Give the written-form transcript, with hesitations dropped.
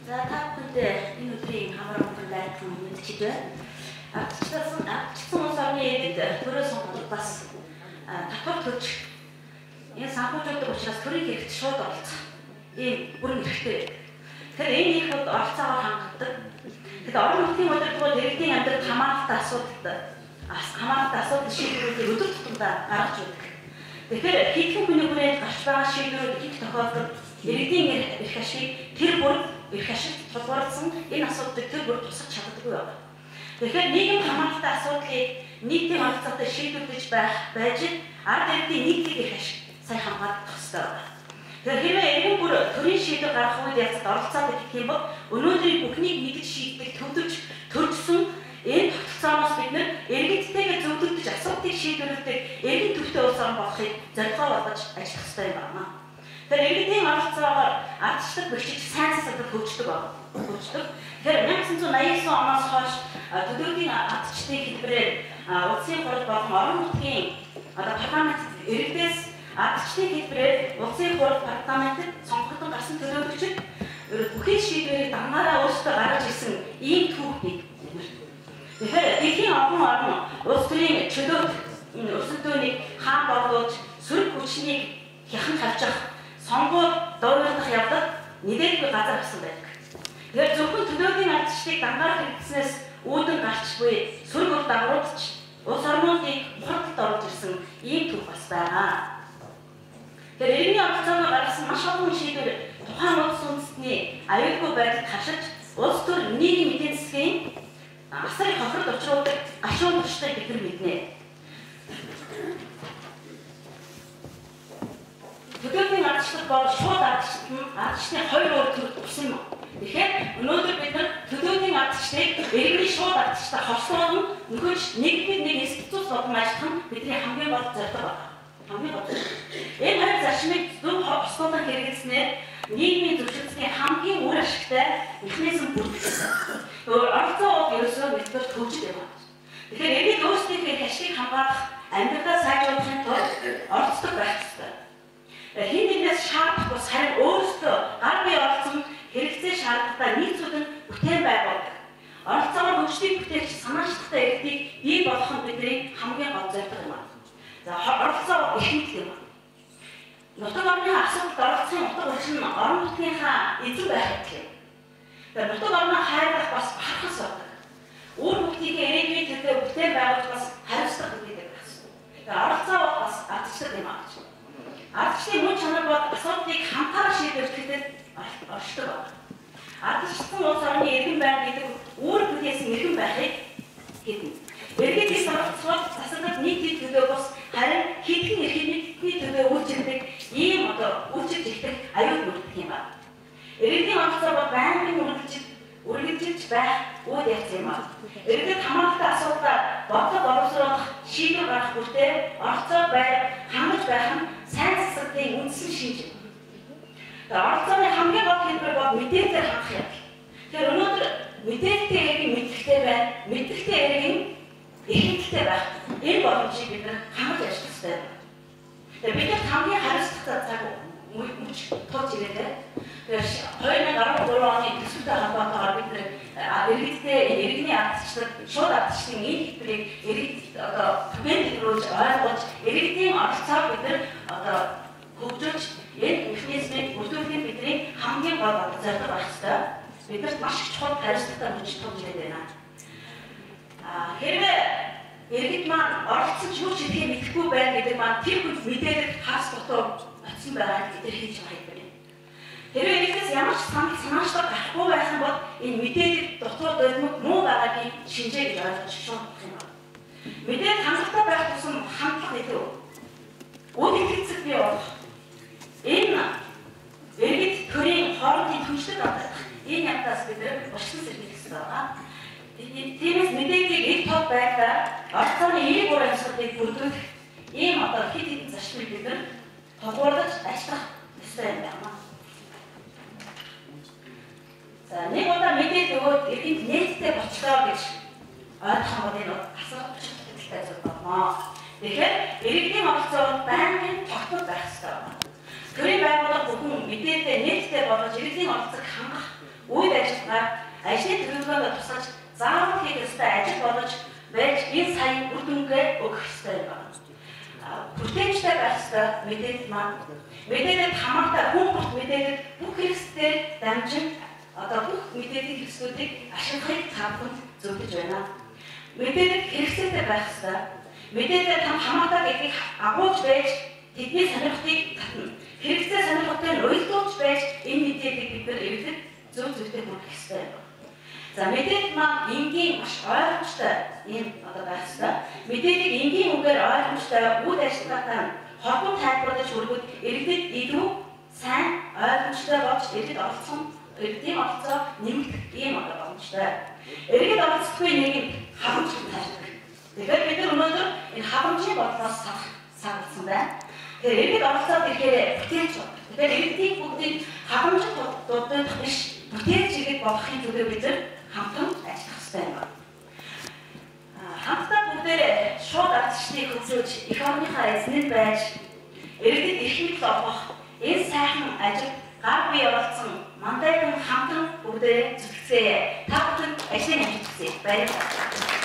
За та бүхэндээ энэ өдрийн хамраа лайк мэдчихдээ ачсан ус орны иргэд төрөө сонгох бас татвар төлж энэ санхүүжүүлдэг учраас төрийн хэрэгт шууд оролцох ийм бүрэн хэрэгтэй. Тэгэхээр энэ их бол оролцоогоор хангадаг. Тэгэхээр орон нутгийн удирдлагууд иргэдийн амьдралд хамааралтай асуудал шийдвэрүүдийг өдөр тутамдаа гаргаж өгдөг. Тэгэхээр хэдхэн хүний хүрээнд гарч байгаа шийдвэрүүд их тохиолдолд иргэдийн эрх ашиг тэр бүр эрх ашигт тулгуурласан энэ асуудлыг тэр бүр тусах чаддаггүй байна. Тэгэхээр нийгэм хамааралтай асуудлыг нийтийн оролцоотой шийдвэрлэж байж ард иргэдийн нийтлэг эрх ашиг сайн хамгаалах ёстой байна. Тэгэхээр хэрвээ иргэн бүр төрийн шийдвэр гаргах үед ялцад оролцоод гэх юм бол өнөөдрийн бүхнийг мэдж шийдэх төвлөж төржсөн энэ тогтолцооноос бид нэр иргэдтэйгээ зөвлөдөж асуудлыг шийдвэрлэдэг иргэн төвтэй улс орн болохыг зорилгоо болгож ажиллах ёстой юм байна. Тэгэхээр иргэдийн оролцоогоор ардчлаг бичиж сайн засагт хөгждөг байна. Тэгэхээр 1989 оноос хойш төдийгүй ардчлалын хэлбэрээр улсын хурал болон орон нутгийн парламент иргэдээс ардчлалын хэлбэрээр улсын хурал парламентд сонгогдсон гарсан төлөөлөгчид бүхий шийдвэрийг дангаараа өөрсдөө гаргаж ирсэн ийм түүхийг. Тэгэхээр дэлхийн олон орн улс төрийн чөлөөт өрсөлдөөнийг хаан болгож сөрөг хүчнийг хяхан тавьчих сонгуул дуурлах явдал нэгдэлгүй газар авсан байдаг. Тэгэхээр зөвхөн төлөөгийн ардчлалыг дангаар хэрэгжснээс үүдэн гарч буй сөрөг үр дагавруудч улс орнуудыг хурдд оруулж ирсэн ийм түүх бас байгаа. Тэгэхээр иргэний оролцоогоор гаргасан маш олон шийдвэр тухайн улс үндэстний аюулгүй байдалд хашиж улс төр нийгмийн эдийн засгийн асрын хохирол учруулдаг гашуун туршлагыг бид нар мэднэ. Төлөөгийн ардчлал бол шууд ардчлалын хоёр өөр төр тусан юм. Тэгэхээр өнөөдөр бид нар төлөөгийн ардчлалыг иргэний шууд ардчлалтай хослуулна нөхөж нэг институт болон ажиллах нь бидний хамгийн гол зорилго байна. Энэ хоёр зарчмыг зөв хослуулан хэрэгжснээр нийгмийн зөвшөөрлөгийн хамгийн үр ашигтай механизм бүрдүүлсэн. Оролцоо бол ерөөсөө мэдбэр төвчд юм байна. Тэгэхээр иргэд өөрсдийнхээ ашигыг хамгаалах амьдралаа сайжруулахын тулд оролцдог байх ёстой. Хин нэгнээс шаардах бус харин өөрсдөө гар бие оролцсон хэрэгцээ шаардлагатай нийцүүлэн бүтээн байгуулдаг. Оролцоогоор хөгжлийн бүтээгч санаачлагтай иргэдийг бий болгох нь бидний хамгийн гол зорилго юм байна. За оролцоо их мэддэг юм байна. Нутаг орны асуудалд оролцохын утга учир нь орон нутгийнхаа эзэн байх гэдэг. Тэгэхээр нутаг орноо хайрлах бас бахархас байдаг. Үр хүүхдийнхээ ирээдүйн төлөө бүтээн байгуулж бас хариуцлага үүргэдэг гэсэн. Тэгэхээр оролцоо бас ардчлал юм аа. Ардчлалын мөн чанар бол асуудлыг хамтаараа шийдвэрлэхэд оршдог байна. Ардчлалсан улс орны иргэн байр гэдэг үүр бүтээсэн иргэн байхыг хэлнэ. Иргэдийн оролцоод засаглалт нийтийн төлөө бус харин хэдхэн эрхний төлөө үйлчилдэг ийм үйлчилж ихтэй аюул бүрддэг юм байна. Иргэдийн оролцоо бол байнгын үргэлжилж байх үйл явц юм байна. Иргэд хамааралтай асуудал бодлого боловсруулах шийдвэр гаргах бүртээ оролцоо хангаж байх нь сайн засаглалын үндсэн шинж юм. Оролцооны хамгийн гол хэлбэр бол мэдээлэлээр хангах юм. Тэгэхээр өнөөдөр мэдээлэлтэй иргэн мэдлэгтэй байна. Мэдлэгтэй иргэн эрхэмтэй байх. Энэ боломжийг бид хангаж ажиллах хэрэгтэй байна. Тэгэхээр бид хамгийн хариуцлагатай цаг мөч тооч ирээд 2013 оны төсөвтэй холбоотойгоор бид иргэний ардчлал шууд ардчлалын энэ хэлбэрийг иргэд түгээн дэлгэрүүлж ойлгож иргэдийн оролцоог бид хөгжүүлж энэ механизмыг бүрдүүлэх нь бидний хамгийн гол зорилго байх ёстой. Бидэрт маш их чухал хариуцлагатай мөч тооч ирээд байна. Хэрвээ иргэд маань оролцож юу ч хийхээ мэдэхгүй байна гэдэг маань тэр хүн мэдээлэл хаас дотор очсон байгааг бид хийж байгаа юм. Хэрвээ иргэдээс ямар ч санаачлаг гарахгүй байх юм бол энэ мэдээлэл дотор муу байгаагийн шинжээ гэж ойлгож шууд болох юм байна. Мэдээлэл хангалттай байх тусам хандлага илүү үйл хэрэгцэл бий болох. Энэ иргэд төрийн хоорондын түншлэг авдаг. Энэ явдлаас бид урьдчилан сэргийлэх хэрэгтэй байна. Тиймээс мэдээллийг их тод байхдаа оролцооны эерэг ур амьсгалыг бүрдүүлэх ийм хэд хэдэн зарчмыг бид тулгуурлаж ажиллах ёстой юм байна. За нэг удаа мэдээлэл өгөөд иргэнд нээлттэй болчлоо гэж ойлгох юм бол энэ асар чухал зүйл байна. Тэгэхээр иргэдийн оролцоо байнгын тогтмол байх ёстой байна. Төрийн байгууллага бүхэн мэдээлэлээ нийтдээ болгож иргэдийн оролцоог хангах үйл ажиллагаа ажлын төлөвлөгөөнд тусгаж заавал хийх ёстой ажил болгож байж энэ саяын үр дүнгээ өгөх ёстой байна. Бүтээгчтэй байх ёстой мэдээлэл маань мэдээлэл хамаатай хүн бүрт мэдээлэл бүх хэрэгслээр дамжин бүх мэдээллийн хэрэгслүүдийг ашиглахыг цаавхан зөвлөж байна. Мэдээлэл хэрэгцээтэй байх ёстой. Мэдээлэл хамаатай гэдгийг агуулж байж тэдний сонирхлыг татна. Хэрэгцээ сонирхолтой нь уялдуулж байж энэ мэдээллийг бид нар эвлэх зөв зөвтэй хүргэх ёстой. За мэдээлэл маань энгийн маш ойлгомжтой юм байх ёстой. Мэдээллийг энгийн үгээр ойлгомжтой үйл ажиллагаатай холбоо тайлбарлаж өргөд иргэдэд илүү сайн ойлгомжтой болж иргэдийн оролцоо нэмэгдэх ийм боломжтой. Иргэд оролцохгүй нийгэм халамж тайлбар. Тэгэхээр бид нар өнөөдөр энэ халамжийн бодлоос сагсан байна. Тэгэхээр иргэд оролцоод ирэхээр бүтээлч байна. Тэгэхээр иргэдийн бүгдийг халамжид дуудах биш бүтээлч иргэд болохын төлөө бид нар хамтан ажиллах хэрэгтэй байна. Хамтдаа бүгдээ шууд ардчдыг хөтлөж их орныхаа эзэн байж иргэдэд эрх мэдэл олгох энэ сайхан ажил гар бие оролцсон мандайхан хамтан бүгдээ зүтгэцгээе. Та бүхэнд ажлын амжилт хүсье. Баярлалаа.